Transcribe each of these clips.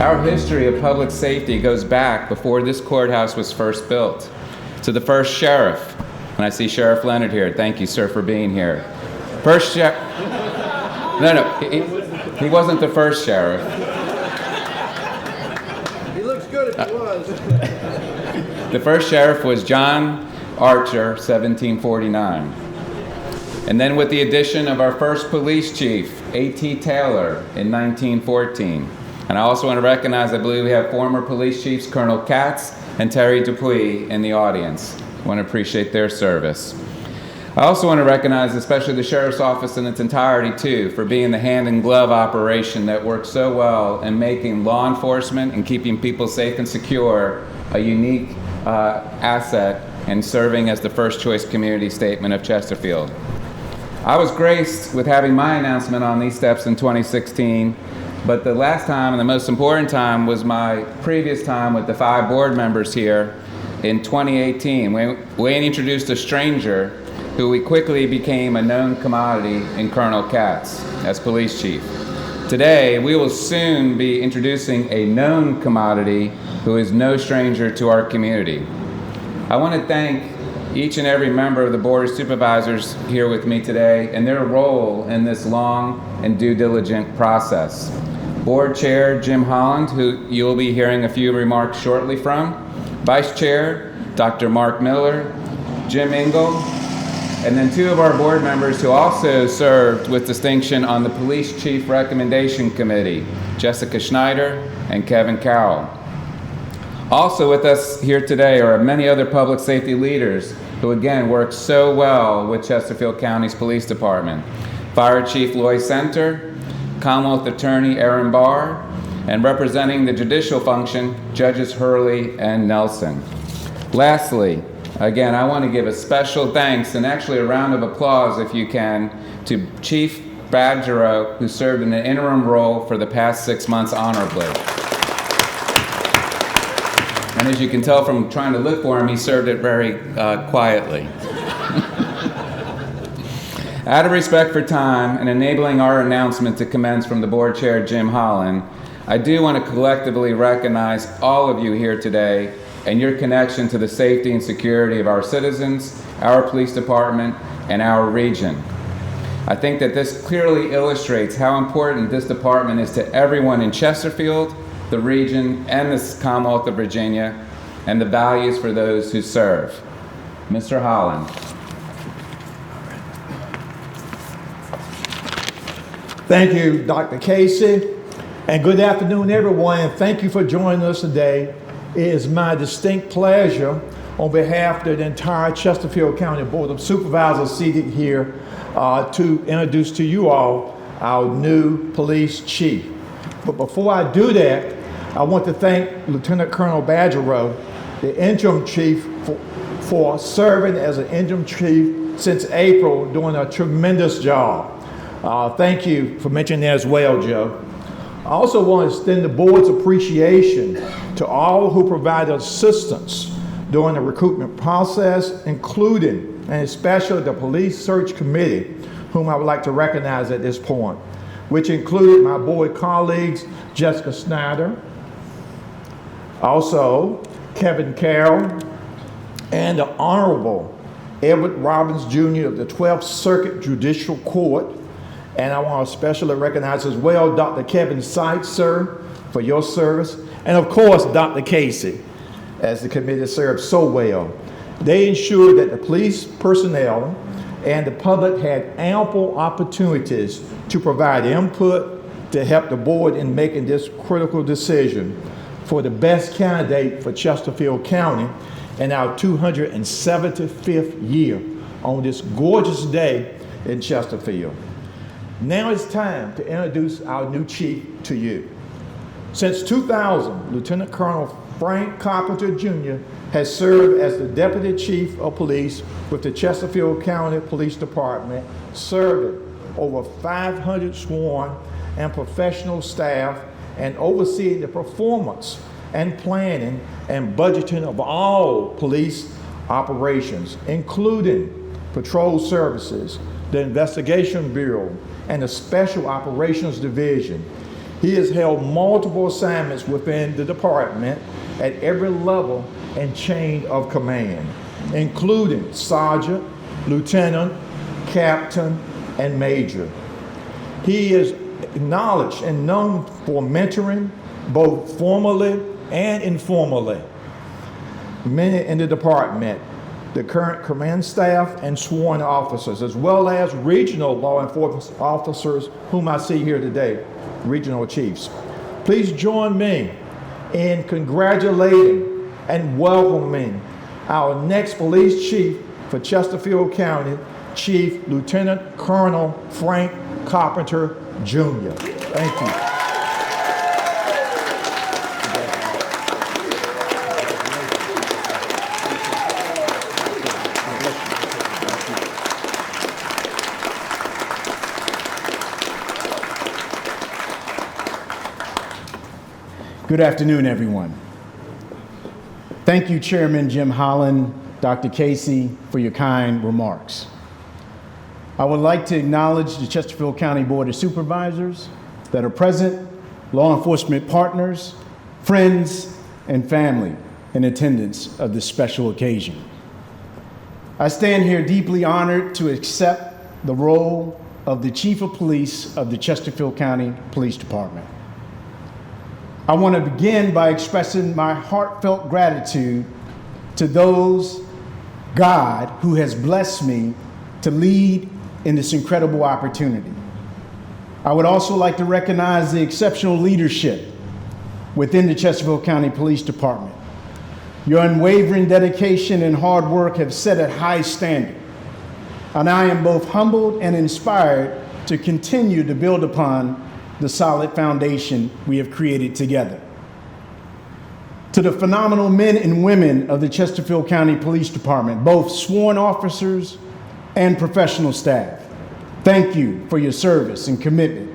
Our history of public safety goes back before this courthouse was first built, to the first sheriff. And I see Sheriff Leonard here. Thank you, sir, for being here. First sheriff. No, he wasn't the first sheriff. He looks good if he was. The first sheriff was John Archer, 1749. And then with the addition of our first police chief, A.T. Taylor, in 1914. And I also want to recognize, I believe we have former police chiefs, Colonel Katz and Terry Dupuy, in the audience. I want to appreciate their service. I also want to recognize especially the Sheriff's Office in its entirety, too, for being the hand-in-glove operation that works so well in making law enforcement and keeping people safe and secure a unique asset and serving as the first choice community statement of Chesterfield. I was graced with having my announcement on these steps in 2016, but the last time and the most important time was my previous time with the 5 board members here in 2018. Wayne introduced a stranger who we quickly became a known commodity in Colonel Katz as police chief. Today, we will soon be introducing a known commodity who is no stranger to our community. I want to thank each and every member of the Board of Supervisors here with me today and their role in this long and due diligent process. Board Chair Jim Holland, who you'll be hearing a few remarks shortly from, Vice Chair Dr. Mark Miller, Jim Engel, and then 2 of our board members who also served with distinction on the Police Chief Recommendation Committee, Jessica Schneider and Kevin Carroll. Also with us here today are many other public safety leaders who again work so well with Chesterfield County's Police Department. Fire Chief Loy Center, Commonwealth Attorney Aaron Barr, and representing the judicial function, Judges Hurley and Nelson. Lastly, again, I want to give a special thanks and actually a round of applause, if you can, to Chief Brad Giroux, who served in an interim role for the past 6 months honorably. And as you can tell from trying to look for him, he served it very quietly. Out of respect for time and enabling our announcement to commence from the board chair, Jim Holland, I do want to collectively recognize all of you here today and your connection to the safety and security of our citizens, our police department, and our region. I think that this clearly illustrates how important this department is to everyone in Chesterfield, the region, and the Commonwealth of Virginia, and the values for those who serve. Mr. Holland. Thank you, Dr. Casey, and good afternoon, everyone, and thank you for joining us today. It is my distinct pleasure on behalf of the entire Chesterfield County Board of Supervisors seated here to introduce to you all our new police chief. But before I do that, I want to thank Lieutenant Colonel Badgerow, the interim chief, for serving as an interim chief since April, doing a tremendous job. Thank you for mentioning that as well, Joe. I also want to extend the board's appreciation to all who provided assistance during the recruitment process, including and especially the Police Search Committee, whom I would like to recognize at this point, which included my board colleagues, Jessica Snyder, also Kevin Carroll, and the Honorable Edward Robbins Jr. of the 12th Circuit Judicial Court. And I want to especially recognize as well Dr. Kevin Sykes, sir, for your service. And of course, Dr. Casey, as the committee served so well. They ensured that the police personnel and the public had ample opportunities to provide input to help the board in making this critical decision for the best candidate for Chesterfield County in our 275th year on this gorgeous day in Chesterfield. Now it's time to introduce our new chief to you. Since 2000, Lieutenant Colonel Frank Carpenter Jr. has served as the Deputy Chief of Police with the Chesterfield County Police Department, serving over 500 sworn and professional staff and overseeing the performance and planning and budgeting of all police operations, including patrol services, the Investigation Bureau, and the Special Operations Division. He has held multiple assignments within the department at every level and chain of command, including sergeant, lieutenant, captain, and major. He is acknowledged and known for mentoring both formally and informally many in the department, the current command staff and sworn officers, as well as regional law enforcement officers whom I see here today, regional chiefs. Please join me in congratulating and welcoming our next police chief for Chesterfield County, Chief Lieutenant Colonel Frank Carpenter Jr. Thank you. Good afternoon, everyone. Thank you, Chairman Jim Holland, Dr. Casey, for your kind remarks. I would like to acknowledge the Chesterfield County Board of Supervisors that are present, law enforcement partners, friends, and family in attendance of this special occasion. I stand here deeply honored to accept the role of the Chief of Police of the Chesterfield County Police Department. I want to begin by expressing my heartfelt gratitude to those God who has blessed me to lead in this incredible opportunity. I would also like to recognize the exceptional leadership within the Chesterfield County Police Department. Your unwavering dedication and hard work have set a high standard, and I am both humbled and inspired to continue to build upon the solid foundation we have created together. To the phenomenal men and women of the Chesterfield County Police Department, both sworn officers and professional staff, thank you for your service and commitment.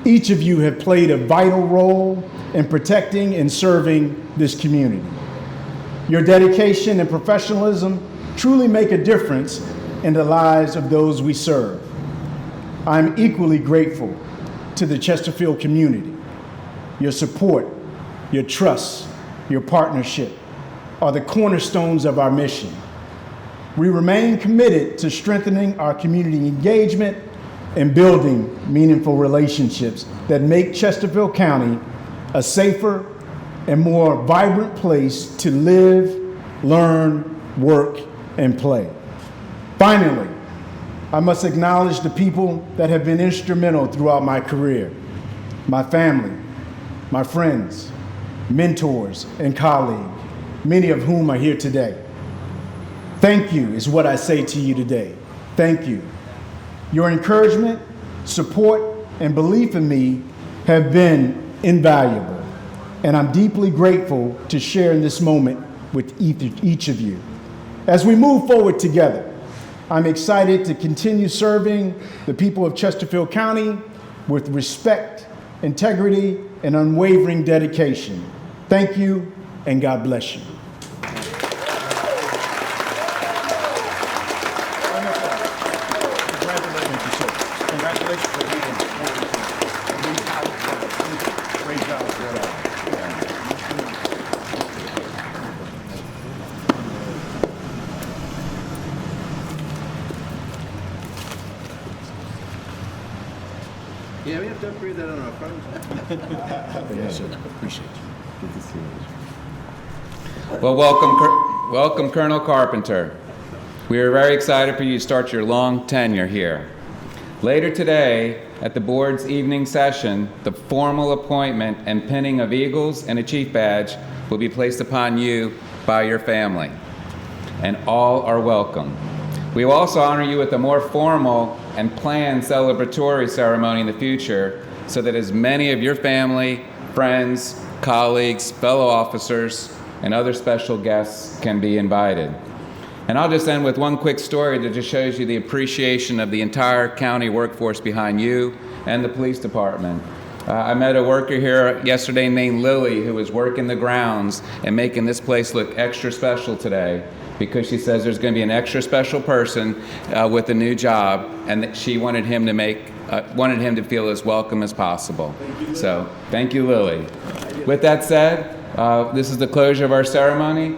Each of you have played a vital role in protecting and serving this community. Your dedication and professionalism truly make a difference in the lives of those we serve. I'm equally grateful to the Chesterfield community. Your support, your trust, your partnership are the cornerstones of our mission. We remain committed to strengthening our community engagement and building meaningful relationships that make Chesterfield County a safer and more vibrant place to live, learn, work, and play. Finally, I must acknowledge the people that have been instrumental throughout my career, my family, my friends, mentors, and colleagues, many of whom are here today. Thank you is what I say to you today. Thank you. Your encouragement, support, and belief in me have been invaluable, and I'm deeply grateful to share in this moment with each of you. As we move forward together, I'm excited to continue serving the people of Chesterfield County with respect, integrity, and unwavering dedication. Thank you, and God bless you. Yeah, we have to upgrade that on our phones. Yes, sir. Appreciate you. Good to see you. Well, welcome, Colonel Carpenter. We are very excited for you to start your long tenure here. Later today, at the board's evening session, the formal appointment and pinning of eagles and a chief badge will be placed upon you by your family, and all are welcome. We will also honor you with a more formal and planned celebratory ceremony in the future so that as many of your family, friends, colleagues, fellow officers, and other special guests can be invited. And I'll just end with one quick story that just shows you the appreciation of the entire county workforce behind you and the police department. I met a worker here yesterday named Lily who was working the grounds and making this place look extra special today, because she says there's going to be an extra special person with a new job, and that she wanted him to make wanted him to feel as welcome as possible. So, thank you, Lily. With that said, this is the closure of our ceremony.